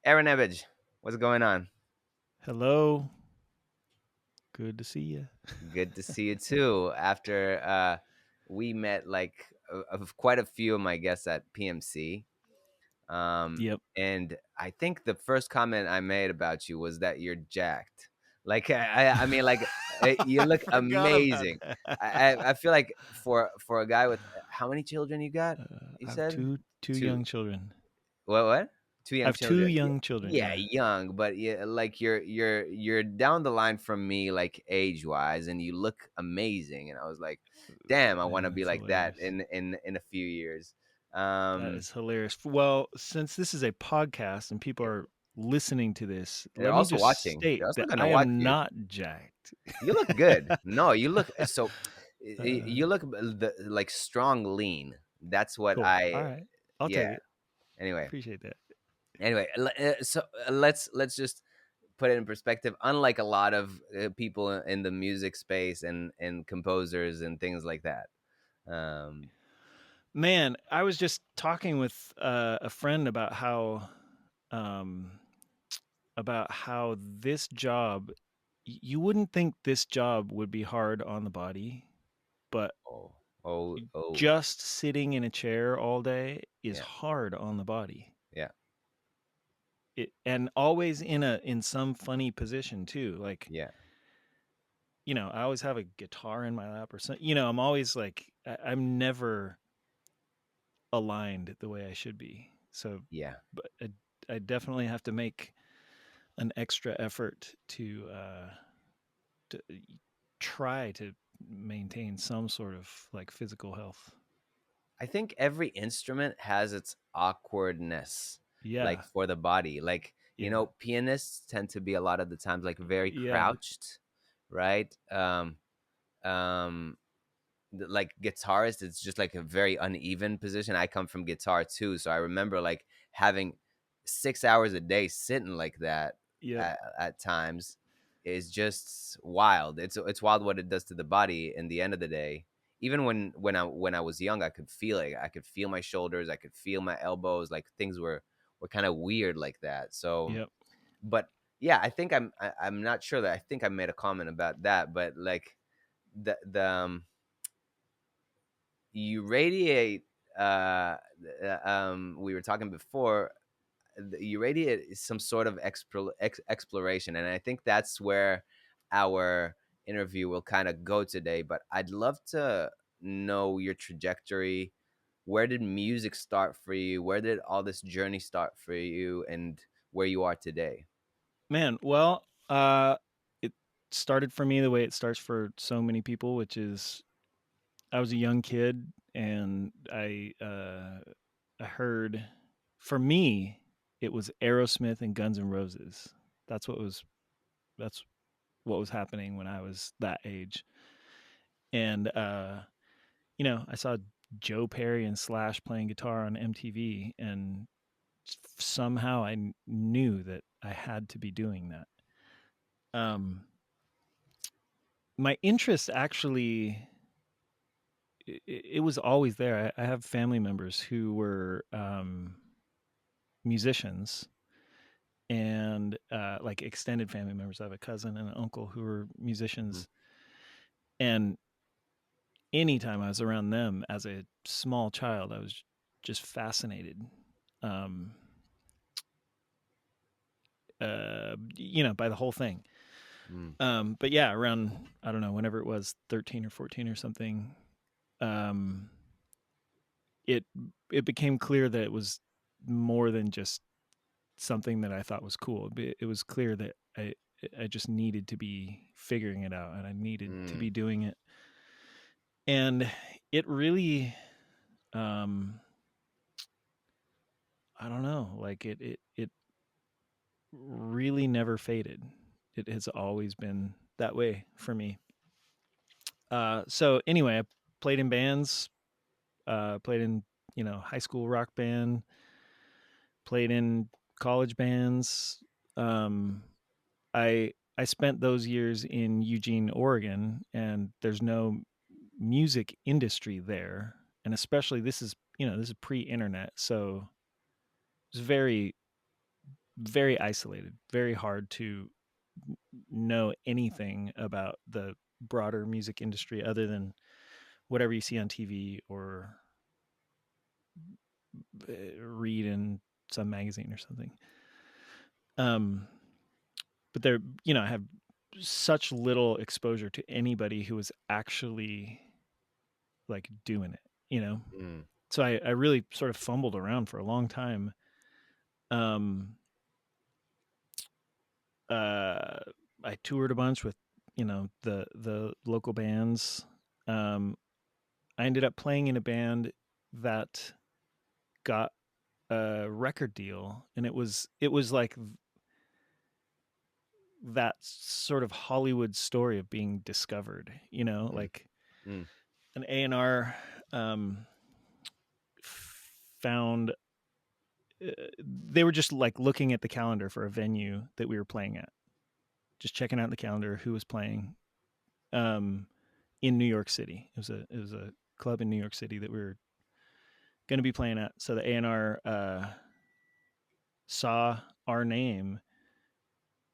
Ehren Ebbage, what's going on? Hello. Good to see you. Good to see you too. After we met quite a few of my guests at PMC, Yep. and I think the first comment I made about you was that you're jacked. I mean, you I look forgot about amazing. that. I feel like for a guy with how many children you got? You I have said two two. young children. What? Two I young have two children. young children. Yeah, Yeah. young, but yeah, like you're down the line from me, like age wise, and you look amazing. And I was like, damn, I want Man, to be that's like that hilarious. in a few years. That Um, is hilarious. Well, since this is a podcast and people are listening to this, they're let me also just watching. state They're also that gonna I watch am you. not jacked. You look good. No, you look so. uh, You look like strong, lean. That's what cool. All I. right. I'll Yeah. take it. Anyway, Appreciate that. let's just put it in perspective. Unlike a lot of people in the music space and composers and things like that. Um, Man, I was just talking with a friend um, about how this job, you wouldn't think this job would be hard on the body, but oh, oh, just sitting in a chair all day is yeah, hard on the body. yeah, And always in some funny position too. Like, yeah, I always have a guitar in my lap or something. I'm always like I'm never aligned the way I should be. So, yeah. but I definitely have to make an extra effort to try to maintain some sort of like physical health. I think every instrument has its awkwardness, like Yeah. for the body. Like, Yeah. pianists tend to be a lot of the times like very Yeah. crouched, right? Um, like guitarist, it's just like a very uneven position. I come from guitar too, so I remember like having 6 hours a day sitting like that Yep. at times is just wild. It's wild what it does to the body in the end of the day. Even when I was young, I could feel it. I could feel my shoulders, I could feel my elbows, like things were kind of weird like that. So Yep. but yeah, I'm not sure that I think I made a comment about that, but like the you radiate we were talking before, you radiate some sort of exploration, and I think that's where our interview will kind of go today. But I'd love to know your trajectory. Where did music start for you? Where did all this journey start for you, and where you are today? Man, well, it started for me the way it starts for so many people, which is I was a young kid and I heard for me it was Aerosmith and Guns N' Roses. That's what was that's what was happening when I was that age. And I saw Joe Perry and Slash playing guitar on MTV, and somehow I knew that I had to be doing that. Um, my interest actually it was always there. I have family members who were musicians and like extended family members. I have a cousin and an uncle who were Mm. musicians, and anytime I was around them as a small child, I was just fascinated. Um, by the whole thing. Mm. But yeah, around I don't know, whenever it was 13 or 14 or something, um, it it became clear that it was more than just something that I thought was cool. It was clear that I just needed to be figuring it out and I needed to Mm. be doing it. And it really um I don't know, like it really never faded. It has always been that way for me. So anyway, I played in bands, played in, high school rock band, played in college bands. Um, I spent those years in Eugene, Oregon, and there's no music industry there, and especially this is pre-internet, so it's very very isolated, very hard to know anything about the broader music industry other than whatever you see on TV or read in some magazine or something. But there, I have such little exposure to anybody who was actually like doing it. Mm. So I really sort of fumbled around for a long time. Um, I toured a bunch with, the local bands. Um, I ended up playing in a band that got a record deal, and it was like that sort of Hollywood story of being discovered, Mm. like Mm. an A&R found they were just like looking at the calendar for a venue that we were playing at, just checking out the calendar, who was playing um, in New York City. It was a club in New York City that we were going to be playing at. So the A&R saw our name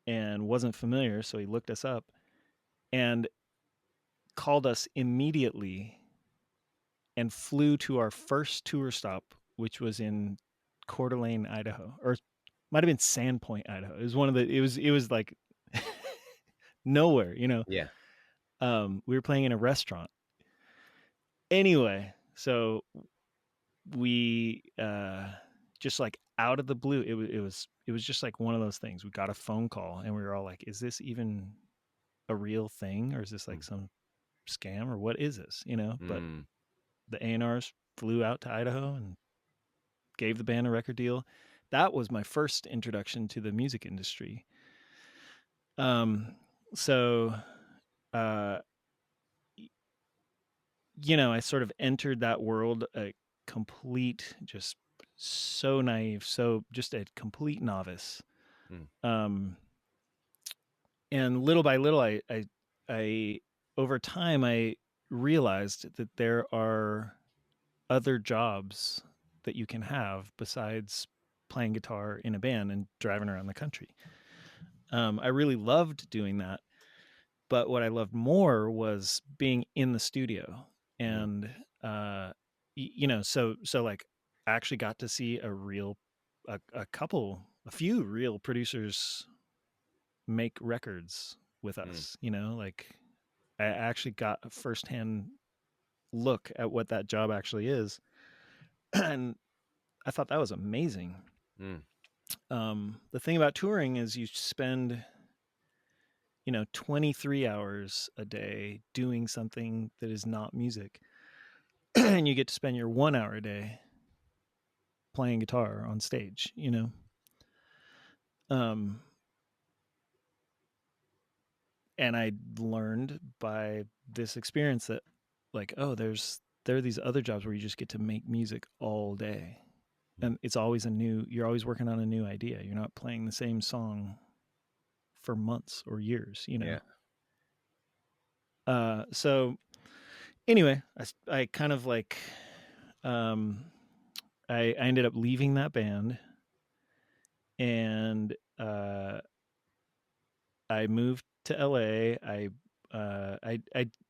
and wasn't familiar, so he looked us up and called us immediately and flew to our first tour stop, which was in Coeur d'Alene, Idaho, or might have been Sandpoint, Idaho. It was one of the. It was like nowhere. Yeah. We were playing in a restaurant. Anyway, so we just like out of the blue, it was just like one of those things. We got a phone call and we were all like, "Is this even a real thing, or is this like Mm. some scam, or what is this?" But Mm. the A&Rs flew out to Idaho and gave the band a record deal. That was my first introduction to the music industry. So, uh, I sort of entered that world a complete, just so naive, so just a complete novice. Mm. Um, and little by little, I, over time, I realized that there are other jobs that you can have besides playing guitar in a band and driving around the country. I really loved doing that, but what I loved more was being in the studio. Mm. And so like I actually got to see a few real producers make records with Mm. us. Like I actually got a firsthand look at what that job actually is, and I thought that was amazing. Mm. The thing about touring is you spend 23 hours a day doing something that is not music. And you get to spend your 1 hour a day playing guitar on stage. Um, and I learned by this experience that, like, oh, there are these other jobs where you just get to make music all day. Mm. And you're always working on a new idea. You're not playing the same song for months or years. Yeah. So anyway, I kind of like, um, I ended up leaving that band, and I moved to LA. I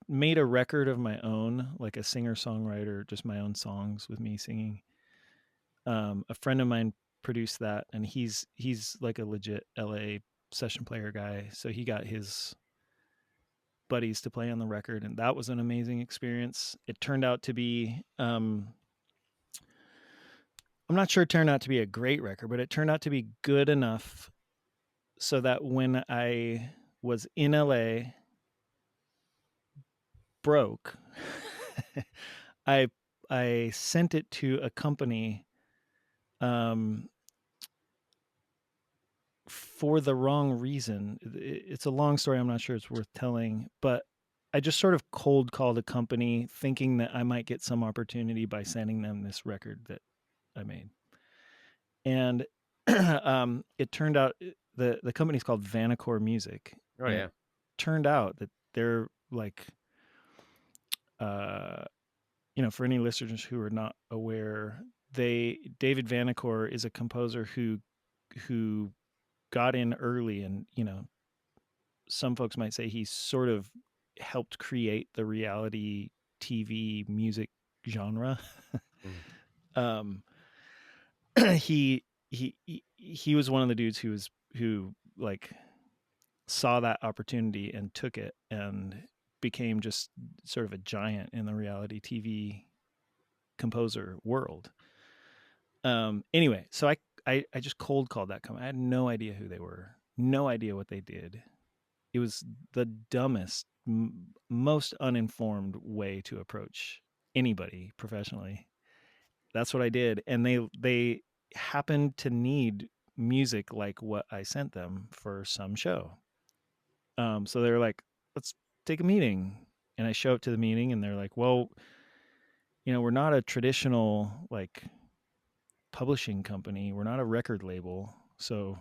made a record of my own, like a singer songwriter, just my own songs with me singing. A friend of mine produced that, and he's like a legit LA session player guy. So he got his buddies to play on the record, and that was an amazing experience. It turned out to be I'm not sure it turned out to be a great record, but it turned out to be good enough so that when I was in LA broke, I I sent it to a company um, for the wrong reason. It's a long story. I'm not sure it's worth telling, but I just sort of cold called a company thinking that I might get some opportunity by sending them this record that I made. And it turned out the company's called Vanacore Music, Oh and it yeah. turned out that they're like, uh, for any listeners who are not aware, David Vanacore is a composer who got in early, and some folks might say he sort of helped create the reality TV music genre. Mm. um, he was one of the dudes who like saw that opportunity and took it and became just sort of a giant in the reality TV composer world. Anyway, so I just cold called that company. I had no idea who they were, no idea what they did. It was the dumbest, most uninformed way to approach anybody professionally. That's what I did, and they happened to need music like what I sent them for some show. So they're like, let's take a meeting. And I show up to the meeting, and they're like, well, we're not a traditional like publishing company. We're not a record label. So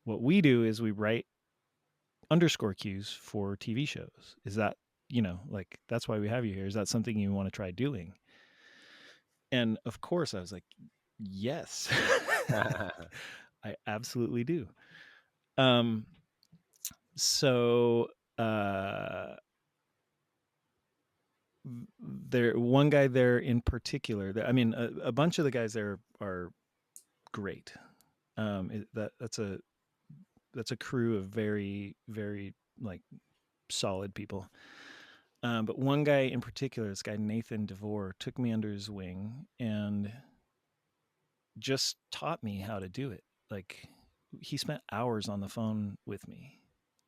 what we do is we write underscore cues for TV shows. Is that, like that's why we have you here. Is that something you want to try doing? And of course I was like, yes. I absolutely do. Um so uh there one guy there in particular, I mean a bunch of the guys there are great. That's a crew of very very like solid people. But one guy in particular, this guy Nathan DeVore, took me under his wing and just taught me how to do it. Like he spent hours on the phone with me,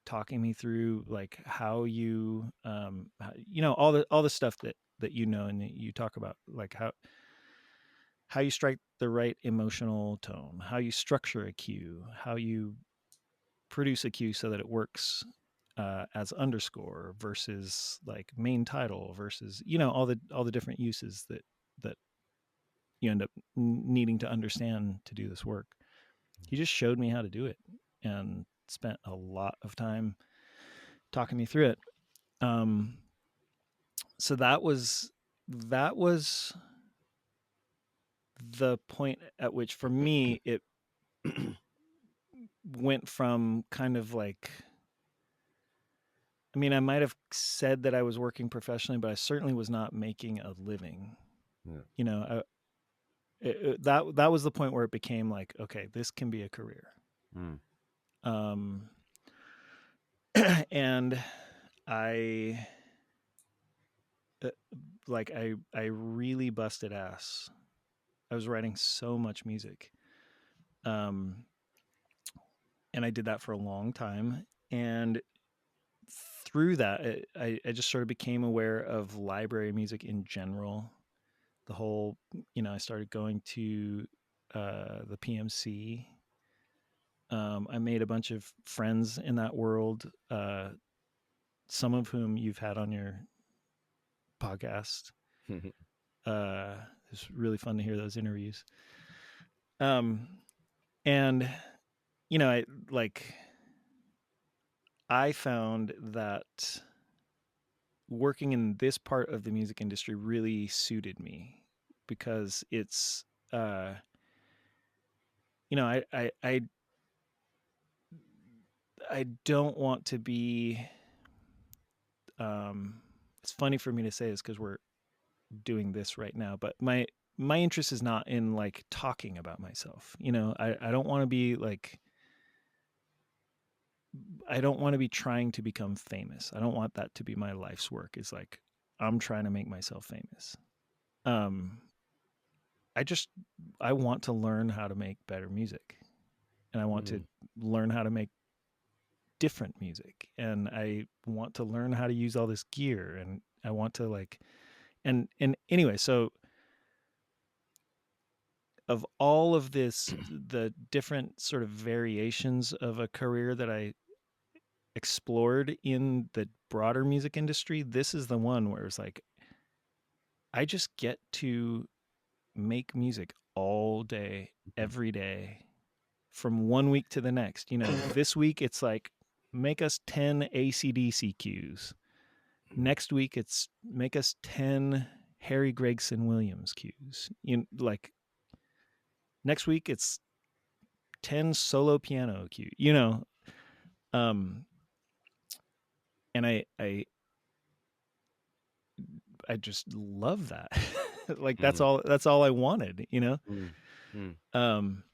talking me through like how you, all the stuff that and that you talk about, like how you strike the right emotional tone, how you structure a cue, how you produce a cue so that it works as underscore versus like main title versus all the different uses that you end up needing to understand to do this work. He just showed me how to do it and spent a lot of time talking me through it. Um, so that was the point at which for me it went from kind of like, I mean, I might have said that I was working professionally, but I certainly was not making a living. Yeah. You know, that was the point where it became like, okay, this can be a career. Mm. Um, and I uh, I really busted ass. I was writing so much music, um, and I did that for a long time. And through that, I just sort of became aware of library music in general. The whole, I started going to the PMC. I made a bunch of friends in that world, some of whom you've had on your podcast. Uh, it's really fun to hear those interviews. Um, and I like I found that working in this part of the music industry really suited me because it's you know I don't want to be it's funny for me to say this because we're doing this right now, but my interest is not in like talking about myself. I don't want to be like, I don't want to be trying to become famous. I don't want that to be my life's work. Is like I'm trying to make myself famous. Um I just I want to learn how to make better music, and I want to Mm. learn how to make different music, and I want to learn how to use all this gear, and I want to like, and anyway, so of all of this, the different sort of variations of a career that I explored in the broader music industry, this is the one where it's like I just get to make music all day, every day, from one week to the next. This week it's like make us 10 AC/DC cues. Next week it's make us 10 Harry Gregson Williams cues. Like next week it's 10 solo piano cue, you know. Um, and I just love that. Like Mm, that's all I wanted, you know. mm, mm, Um,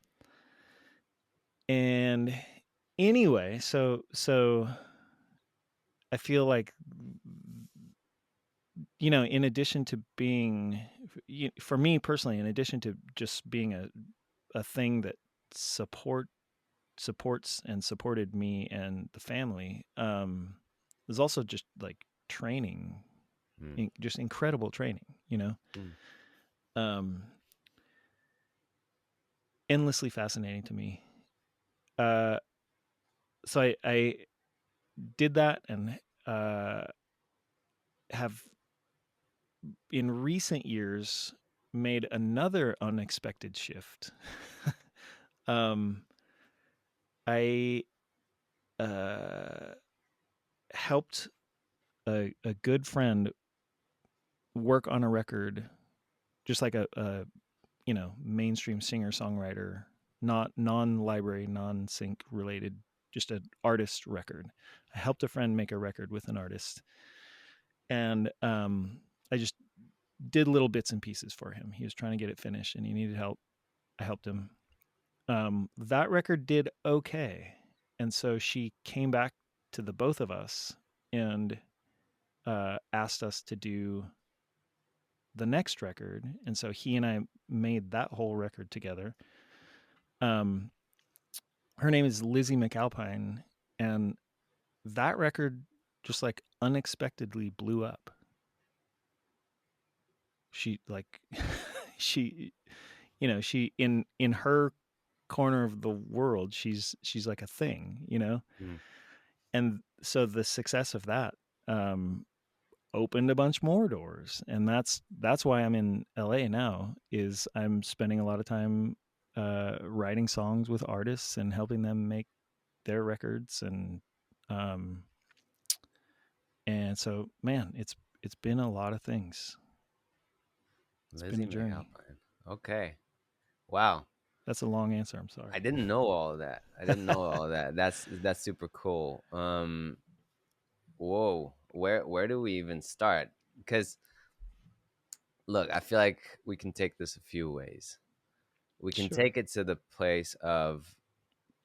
and anyway, so I feel like, you know, in addition to being, for me personally, in addition to just being a thing that support supports and supported me and the family, there's also just like training, mm, just incredible training, you know. mm, um Endlessly fascinating to me. uh so I did that, and uh have in recent years made another unexpected shift. um I uh helped a good friend work on a record, just like a you know, mainstream singer songwriter, not non-library, non-sync related, just an artist record. I helped a friend make a record with an artist, and I just did little bits and pieces for him. He was trying to get it finished, and he needed help. I helped him. That record did okay, and so she came back to the both of us and asked us to do the next record, and so he and I made that whole record together. Um, her name is Lizzie McAlpine, and that record just like unexpectedly blew up. She like she, you know, she in her corner of the world, she's like a thing, you know. mm. And so the success of that um opened a bunch more doors, and that's why I'm in LA now. Is I'm spending a lot of time writing songs with artists and helping them make their records. Um and so, man, it's been a lot of things. It's been Lizzie a journey. McAlpine. Okay. Wow. That's a long answer, I'm I sorry. didn't know all of that. I didn't know all of that. That's super cool. Whoa. Where do we even start? Because look, I feel like we can take this a few ways. We can Sure. take it to the place of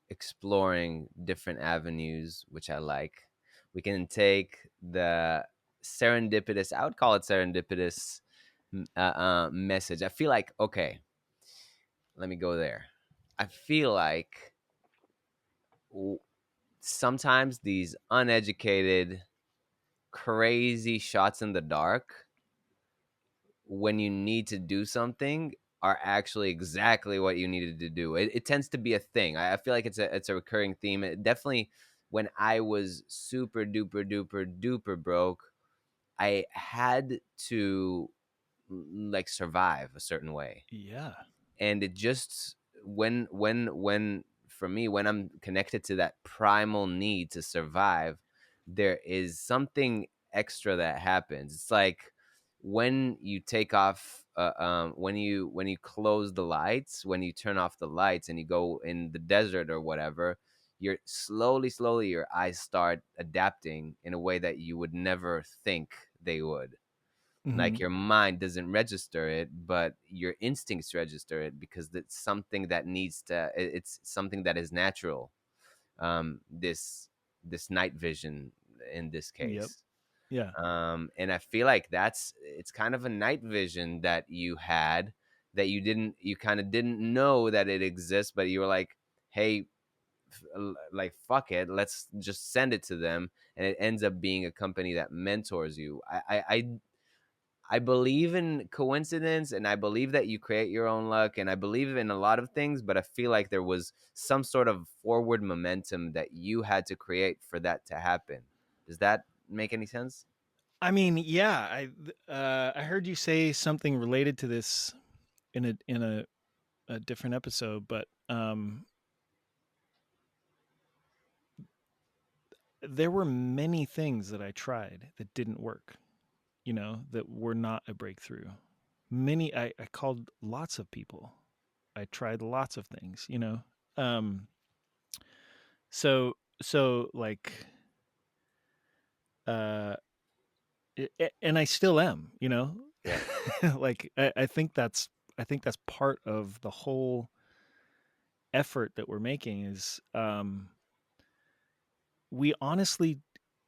exploring different avenues, which I like. We can take the serendipitous, I would call it serendipitous message. I feel like, okay, let me go there. I feel like w- sometimes these uneducated, crazy shots in the dark when you need to do something are actually exactly what you needed to do. It tends to be a thing. I feel like it's a recurring theme. It definitely, when I was super duper duper duper broke, I had to like survive a certain way, Yeah. and it just when for me, when I'm connected to that primal need to survive, there is something extra that happens. It's like when you take off when you close the lights, when you turn off the lights and you go in the desert or whatever, you're slowly your eyes start adapting in a way that you would never think they would. Hmm. Like your mind doesn't register it, but your instincts register it because it's something that needs to, it's something that is natural. This night vision in this Yep. case. Yeah. And I feel like it's kind of a night vision that you had, that you kind of didn't know that it exists, but you were like, hey, like fuck it, let's just send it to them, and it ends up being a company that mentors you. I believe in coincidence, and I believe that you create your own luck, and I believe in a lot of things, but I feel like there was some sort of forward momentum that you had to create for that to happen. Does that make any sense? I mean, yeah, I heard you say something related to this in a different episode, but there were many things that I tried that didn't work, you know, that were not a breakthrough. I called lots of people. I tried lots of things, you know. Um, so like, uh, and I still am, you know, Yeah. like I think that's part of the whole effort that we're making is, we honestly,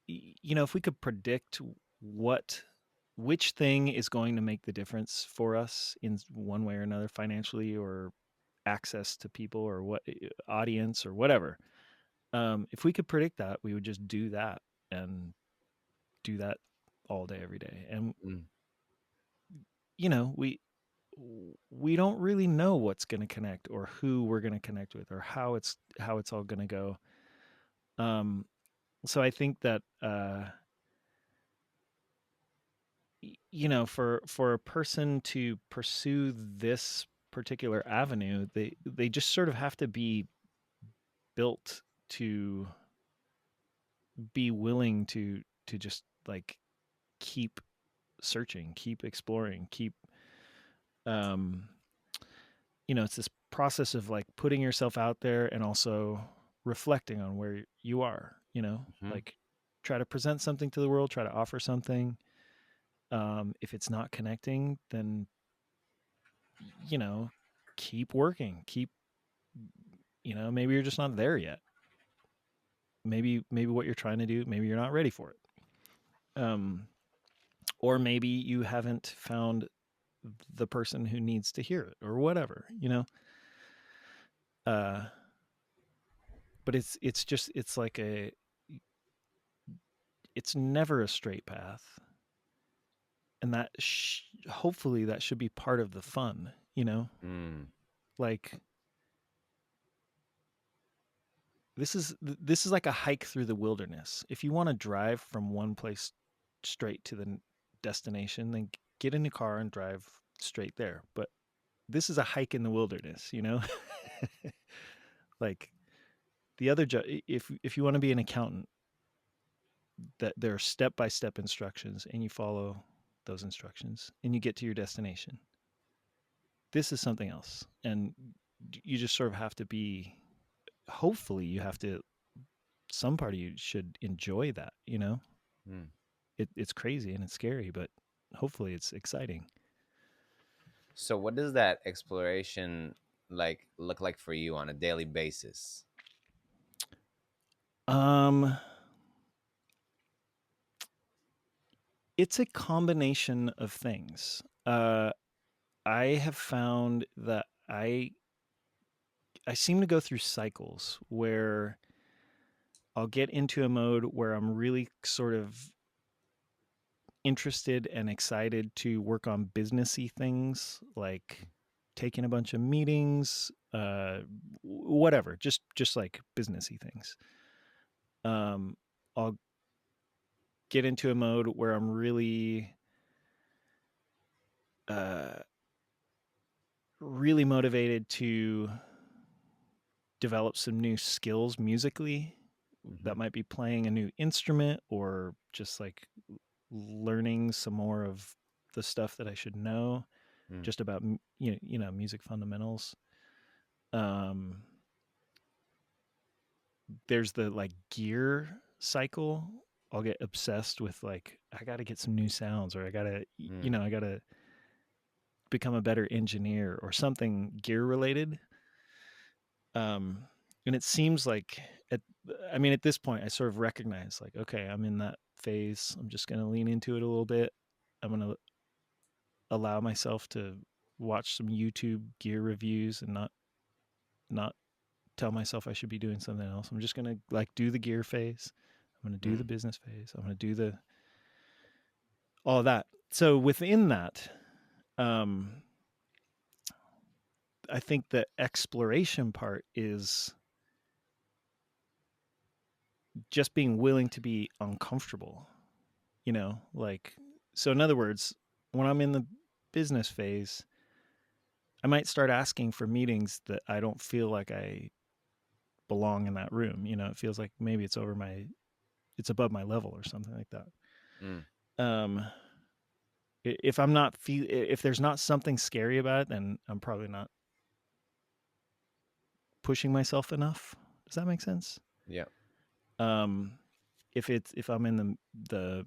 you know, if we could predict what which thing is going to make the difference for us in one way or another, financially or access to people or what audience or whatever, if we could predict that, we would just do that and do that all day every day. And Mm. you know, we don't really know what's going to connect or who we're going to connect with or how it's all going to go. um so I think that, you know, for a person to pursue this particular avenue, they just sort of have to be built to be willing to just like keep searching, keep exploring, keep, um you know, it's this process of like putting yourself out there and also reflecting on where you are, you know, Hmm. like try to present something to the world, try to offer something. If it's not connecting, then, you know, keep working, keep, you know, maybe you're just not there yet. Maybe what you're trying to do, maybe you're not ready for it. Or maybe you haven't found the person who needs to hear it or whatever, you know. Uh but it's just it's like a it's never a straight path, and that hopefully that should be part of the fun, you know. Mm. Like this is like a hike through the wilderness. If you want to drive from one place straight to the destination, then get in a car and drive straight there. But this is a hike in the wilderness, you know. Like the other if you want to be an accountant, that there are step by step instructions and you follow those instructions and you get to your destination. This is something else, and you just sort of have to be, hopefully you have to, some part of you should enjoy that, you know. Mm. It's crazy and it's scary, but hopefully it's exciting. So, what does that exploration like look like for you on a daily basis? um it's a combination of things. I have found that I seem to go through cycles where I'll get into a mode where I'm really sort of interested and excited to work on businessy things, like taking a bunch of meetings, whatever, just like businessy things. I'll get into a mode where I'm really uh really motivated to develop some new skills musically. Mm-hmm. That might be playing a new instrument or just like learning some more of the stuff that I should know Mm. just about, you know, music fundamentals. Um, there's the like gear cycle. I'll get obsessed with like I got to get some new sounds, or I got to, you Mm. know, I got to become a better engineer or something gear related. Um, and it seems like at I mean at this point I sort of recognize like, okay, I'm in that phase. I'm just going to lean into it a little bit. I'm going to allow myself to watch some YouTube gear reviews and not tell myself I should be doing something else. I'm just going to like do the gear phase. I'm going to do the Mm. business phase. I'm going to do the all of that. So within that, um I think the exploration part is just being willing to be uncomfortable, you know, like, so in other words, when I'm in the business phase, I might start asking for meetings that I don't feel like I belong in that room. You know, it feels like maybe it's above my level or something like that. Mm. Um, if I'm not if there's not something scary about it, then I'm probably not pushing myself enough. Does that make sense? Yeah. Um, if I'm in the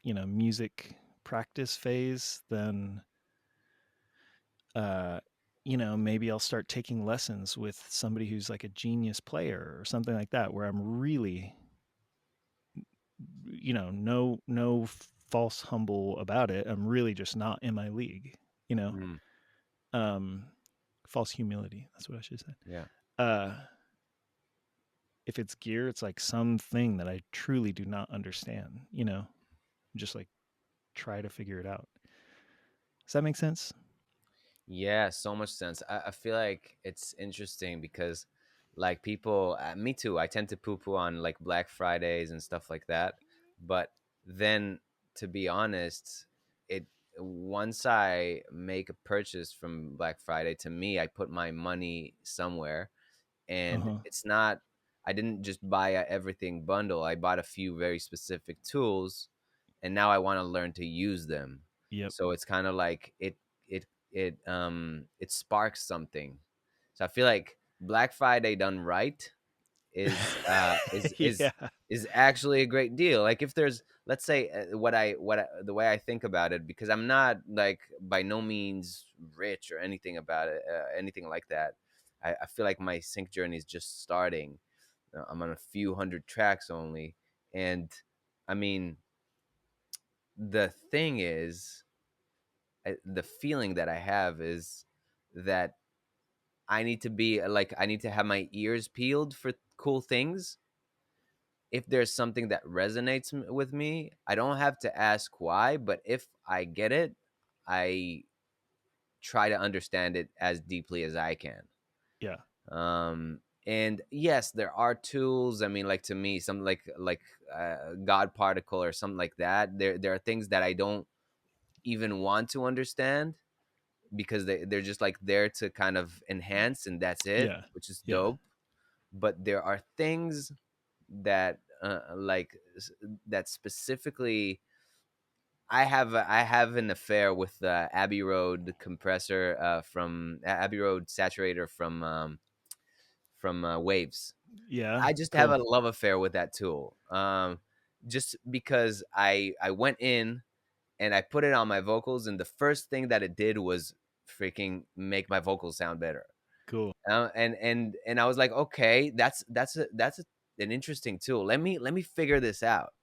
music practice phase, then uh, maybe I'll start taking lessons with somebody who's like a genius player or something like that, where I'm really, no false humble about it. I'm really just not in my league, you know. Mm, Um, false humility. That's what I should say. yeah. Uh, if it's gear, it's like something that I truly do not understand, just like try to figure it out. Does that make sense? Yeah, so much sense. I feel like it's interesting because, like, people, me too, I tend to poo poo on like Black Fridays and stuff like that. But then, to be honest, it once I make a purchase from Black Friday, to me, I put my money somewhere, Uh and huh. it's not, I didn't just buy a everything bundle. I bought a few very specific tools, and now I want to learn to use them. Yep. So it's kind of like it sparks something. So I feel like Black Friday done right is uh is is Yeah. is actually a great deal. Like, if there's, let's say, the way I think about it, because I'm not, like, by no means rich or anything about it, anything like that. I feel like my sync journey is just starting. I'm on a few hundred tracks only, and I mean, the thing is, the feeling that I have is that I need to have my ears peeled for cool things. If there's something that resonates with me, I don't have to ask why, but if I get it, I try to understand it as deeply as I can. Yeah. And yes, there are tools. I mean, like, to me, something like God particle or something like that. There are things that I don't even want to understand, because they're just like there to kind of enhance, and that's it, Yeah. which is Yeah. dope. But there are things that that specifically, I have an affair with the Abbey Road compressor, from Abbey Road saturator from Waves. Yeah. I just have Cool. a love affair with that tool, just because I went in and I put it on my vocals, and the first thing that it did was freaking make my vocals sound better. Cool. And I was like, okay, an interesting tool. Let me figure this out.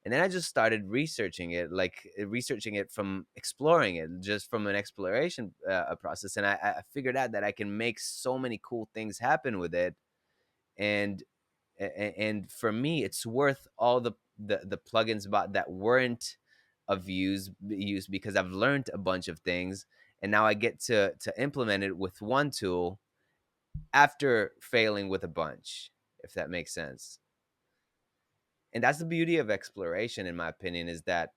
And then I just started researching it, like researching it from exploring it, just from an exploration process. And I figured out that I can make so many cool things happen with it. And and for me, it's worth all the plugins that weren't of use, because I've learned a bunch of things, and now I get to implement it with one tool after failing with a bunch, if that makes sense. And that's the beauty of exploration, in my opinion, is that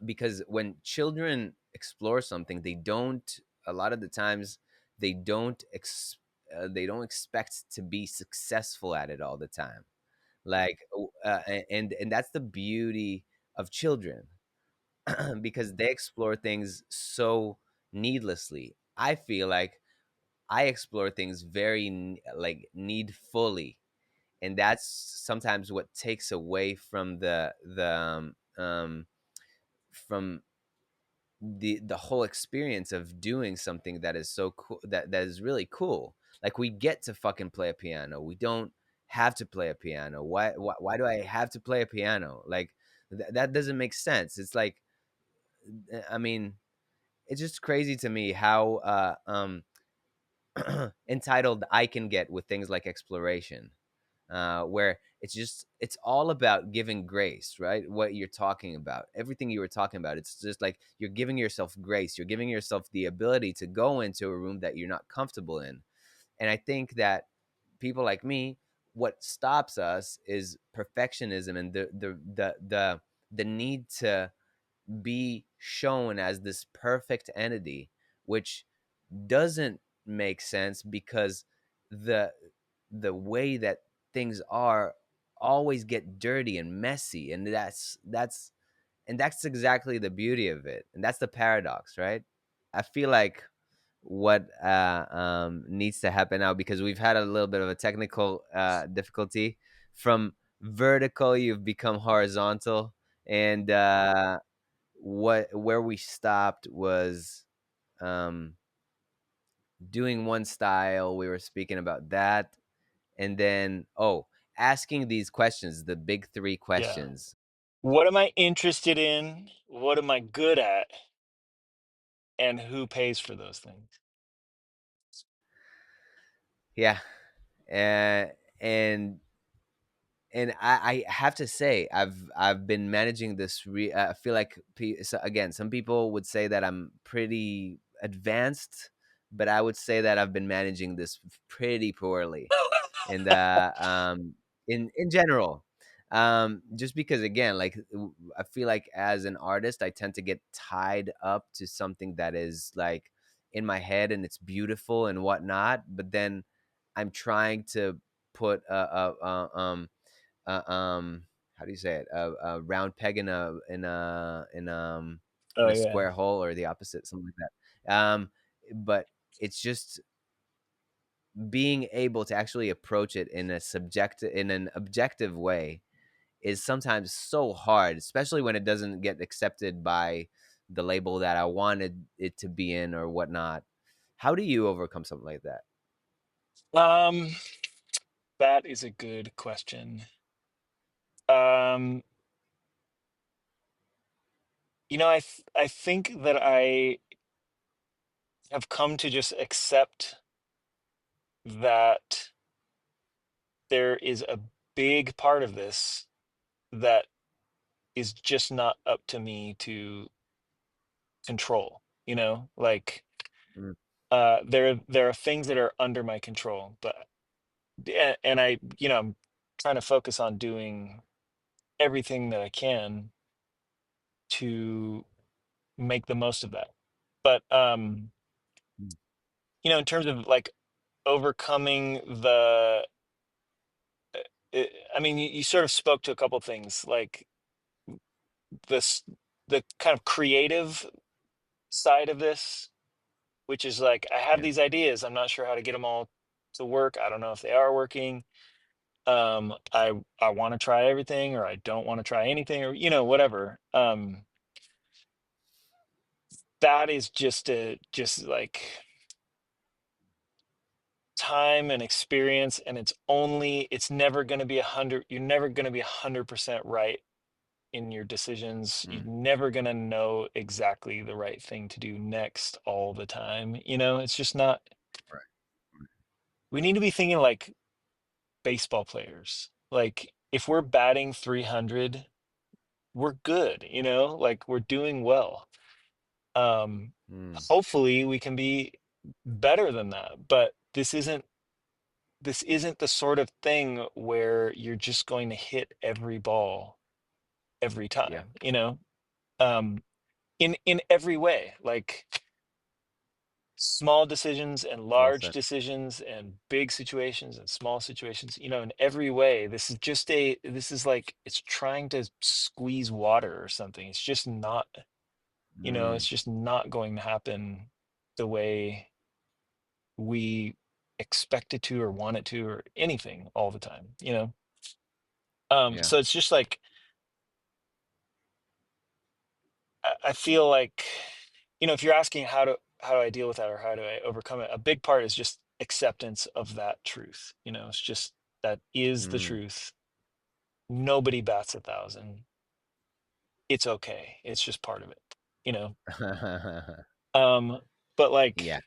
because when children explore something, they don't, a lot of the times, they don't they don't expect to be successful at it all the time. Like, and that's the beauty of children, because they explore things so needlessly. I feel like I explore things very like needfully, and that's sometimes what takes away from from the whole experience of doing something that is so cool, that is really cool. Like, we get to fucking play a piano. We don't have to play a piano. Why do I have to play a piano? Like, that doesn't make sense. It's like, I mean, it's just crazy to me how entitled I can get with things like exploration, where it's all about giving grace, right? What you're talking about, everything you were talking about, it's just like you're giving yourself grace. You're giving yourself the ability to go into a room that you're not comfortable in. And I think that people like me, what stops us is perfectionism, and the need to be shown as this perfect entity, which doesn't make sense, because the the way that things are always get dirty and messy, and that's exactly the beauty of it, and that's the paradox, right? I feel like what needs to happen now, because we've had a little bit of a technical difficulty. From vertical, you've become horizontal, and what where we stopped was um, doing one style. We were speaking about that, and then asking these questions, the big three Yeah. questions. What am I interested in? What am I good at? And who pays for those things? Yeah, uh, and I have to say I've been managing this. I feel like so again, some people would say that I'm pretty advanced, but I would say that I've been managing this pretty poorly, and in general, just because again, like I feel like as an artist, I tend to get tied up to something that is like in my head and it's beautiful and whatnot, but then I'm trying to put how do you say it, a round peg in Oh a yeah. square hole, or the opposite, something like that. But it's just being able to actually approach it in an objective way is sometimes so hard, especially when it doesn't get accepted by the label that I wanted it to be in or whatnot. How do you overcome something like that? Um, that is a good question. Um, I think that I have come to just accept that there is a big part of this that is just not up to me to control, like Mm, there are things that are under my control, but and I'm trying to focus on doing everything that I can to make the most of that. But mm, in terms of like overcoming I mean, you sort of spoke to a couple things, like this, the kind of creative side of this, which is like, I have yeah. these ideas, I'm not sure how to get them all to work. I don't know if they are working. I want to try everything, or I don't want to try anything, or whatever. That is just like time and experience, and it's never going to be 100. You're never going to be 100% right in your decisions. You're Mm, never going to know exactly the right thing to do next all the time. It's just not. right. We need to be thinking like baseball players. Like, if we're batting 300, we're good, like we're doing well. um Mm, Hopefully we can be better than that, but this isn't the sort of thing where you're just going to hit every ball every yeah. time, um in every way, like small decisions and Well large said. decisions and big situations and small situations, in every way. This is like, it's trying to squeeze water or something. It's just not, it's Mm, just not going to happen the way we expect it to or want it to or anything all the time. yeah. So it's just like, I feel like, if you're asking how do I deal with that, or how do I overcome it, a big part is just acceptance of that truth. It's just, that is the Mm. truth. Nobody bats 1,000. It's okay. It's just part of it. You know. Um, but Yeah.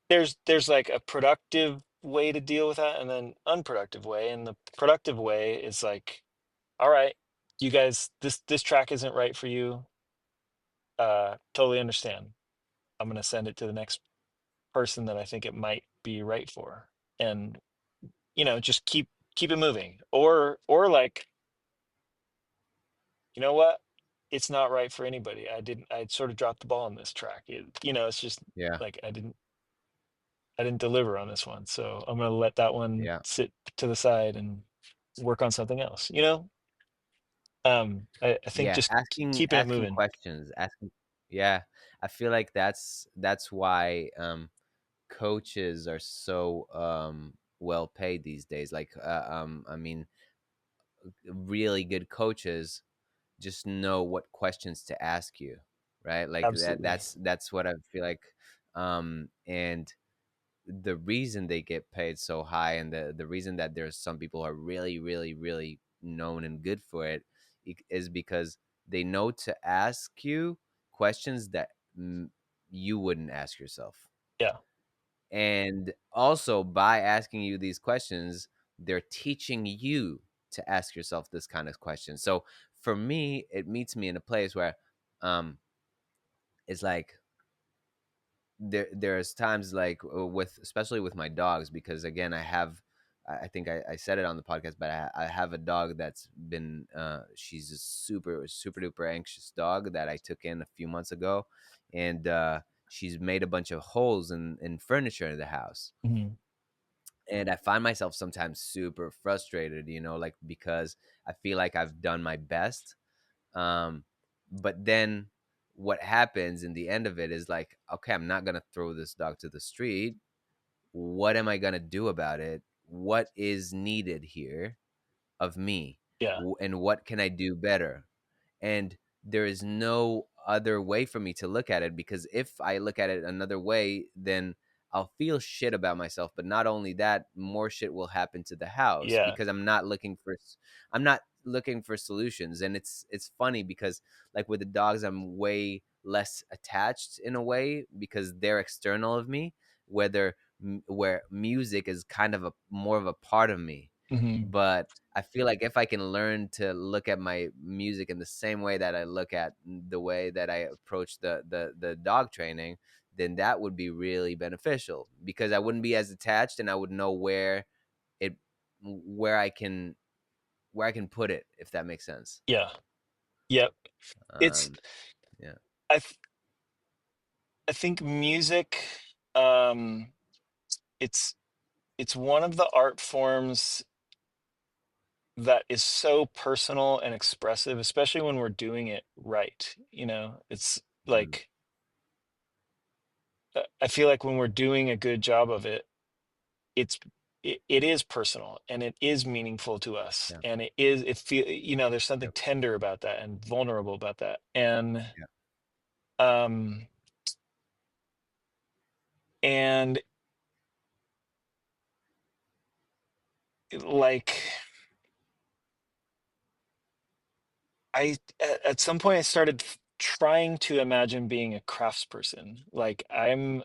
like, there's like a productive way to deal with that, and then unproductive way. And the productive way is like, all right, you guys, this track isn't right for you. Totally understand. I'm gonna send it to the next person that I think it might be right for. And just keep it moving. Or like, what? It's not right for anybody. I'd sort of dropped the ball on this track. It's just Yeah. like, I didn't deliver on this one. So I'm gonna let that one Yeah. sit to the side and work on something else. I think Yeah. just Asking keeping it asking moving. questions. Asking. Yeah. I feel like that's why coaches are so well paid these days. Like I mean, really good coaches just know what questions to ask you, right? Like Absolutely. that's what I feel like. And the reason they get paid so high, and the reason that there's some people who are really known and good for it, is because they know to ask you questions that you wouldn't ask yourself. Yeah. And also, by asking you these questions, they're teaching you to ask yourself this kind of question. So for me, it meets me in a place where um it's like there's times like with, especially with my dogs, because again, I think I said it on the podcast, but I have a dog that's been she's a super duper anxious dog that I took in a few months ago. And she's made a bunch of holes in furniture in the house. Hmm. And I find myself sometimes super frustrated, like, because I feel like I've done my best. um but then what happens in the end of it is like, okay, I'm not going to throw this dog to the street. What am I going to do about it? What is needed here of me? Yeah. And what can I do better? And there is no other way for me to look at it, because if I look at it another way, then I'll feel shit about myself. But not only that, more shit will happen to the house, Yeah. because I'm not looking for solutions. And it's funny because, like, with the dogs, I'm way less attached in a way, because they're external of me, where music is kind of a more of a part of me. Hmm. But I feel like if I can learn to look at my music in the same way that I look at the way that I approach the dog training, then that would be really beneficial, because I wouldn't be as attached, and I would know it where I can put it, if that makes sense. Yeah. Yep. It's Um, yeah. I th- I think music, um it's it's one of the art forms that is so personal and expressive, especially when we're doing it right. It's Mm, like, I feel like when we're doing a good job of it, it's it is personal and it is meaningful to us, yeah. and it feel there's something Yep. tender about that and vulnerable about that. And Yeah. um and like, at some point I started trying to imagine being a craftsperson. Like, I'm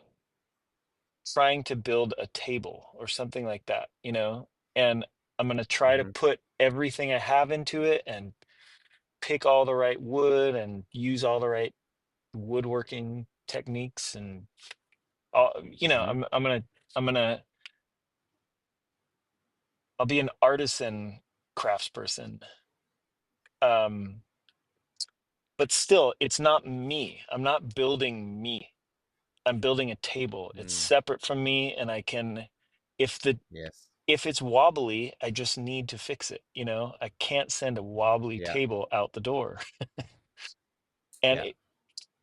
trying to build a table or something like that, and I'm going to try to Hmm. put everything I have into it and pick all the right wood and use all the right woodworking techniques and all, Hmm. I'm going to I'll be an artisan craftsperson. Um but still, it's not me. I'm not building me. I'm building a table. It's Mm, separate from me, and I can, if the yes. if it's wobbly, I just need to fix it. I can't send a wobbly Yeah. table out the door. And Yeah.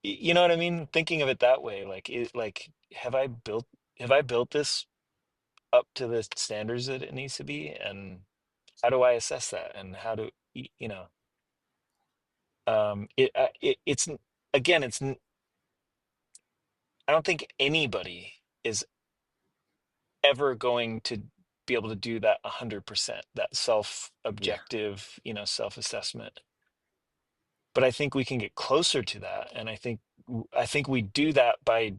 you know what I mean? Thinking of it that way, like, have I built this up to the standards that it needs to be? And how do I assess that? And how do it's again, I don't think anybody is ever going to be able to do that 100%, that Yeah. self-objective, self-assessment. But I think we can get closer to that, and I think we do that by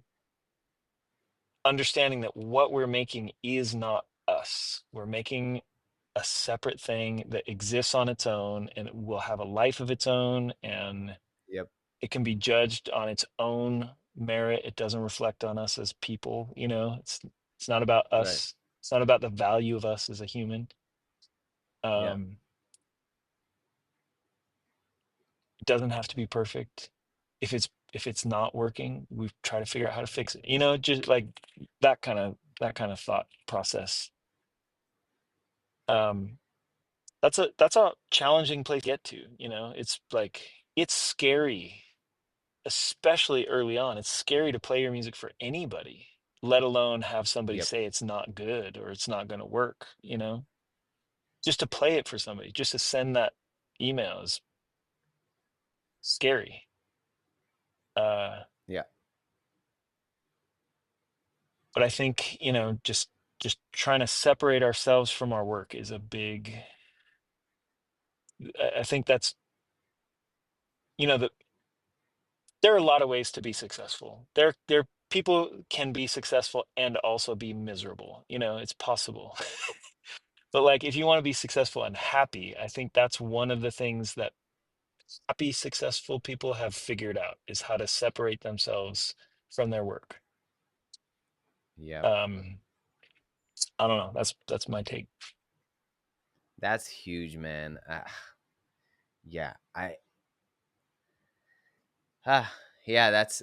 understanding that what we're making is not us. We're making a separate thing that exists on its own, and it will have a life of its own, and Yep. it can be judged on its own merit. It doesn't reflect on us as people. It's not about Right. us. It's not about the value of us as a human. Yeah. um it doesn't have to be perfect. If it's not working, we try to figure out how to fix it, just like that kind of thought process. um that's a challenging place to get to. It's like, it's scary especially early on, it's scary to play your music for anybody, let alone have somebody Yep. say it's not good or it's not going to work, you know? Just to play it for somebody, just to send that email is scary. Uh, Yeah. but I think, just trying to separate ourselves from our work is a big, I think that's, that there are a lot of ways to be successful. There people can be successful and also be miserable. It's possible. But like if you want to be successful and happy, I think that's one of the things that happy successful people have figured out is how to separate themselves from their work. Yep. Um I don't know. That's my take. That's huge, man. Yeah. Ah, yeah, that's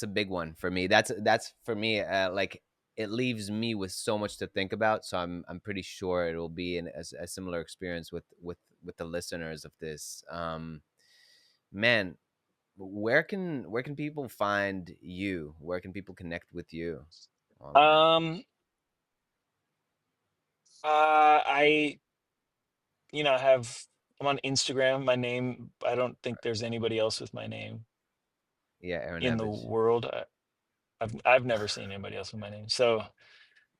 a big one for me. That's for me. Like it leaves me with so much to think about. So I'm pretty sure it will be a similar experience with the listeners of this. Man, where can people find you? Where can people connect with you online? Um I have I'm on Instagram. My name, I don't think there's anybody else with my name Yeah, Ehren in the Ebbage. world. I've never seen anybody else with my name. So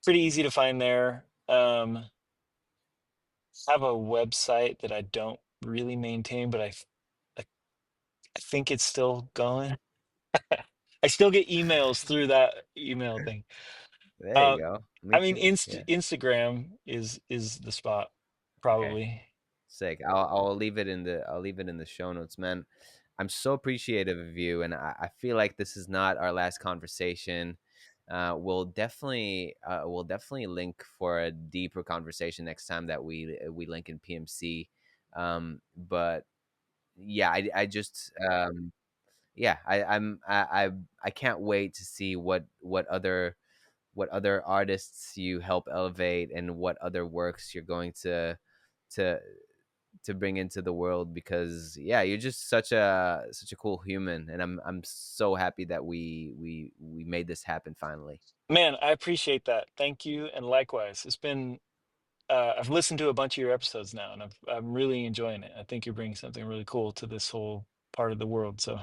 pretty easy to find there. Have a website that I don't really maintain, but I, I think it's still going. I still get emails through that email thing. There you Uh, go. Me I mean, too. Yeah. Instagram is the spot, Okay. probably. Sick. I'll leave it in the show notes, man. I'm so appreciative of you, and I feel like this is not our last conversation. We'll definitely link for a deeper conversation next time that we link in PMC. But yeah, I just yeah, I can't wait to see what other artists you help elevate and what other works you're going to to bring into the world, because yeah, you're just such a cool human, and I'm so happy that we made this happen finally. Man, I appreciate that. Thank you, and likewise. I've listened to a bunch of your episodes now, and I'm really enjoying it. I think you're bringing something really cool to this whole part of the world, so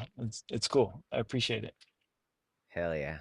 it's cool. I appreciate it. Hell yeah.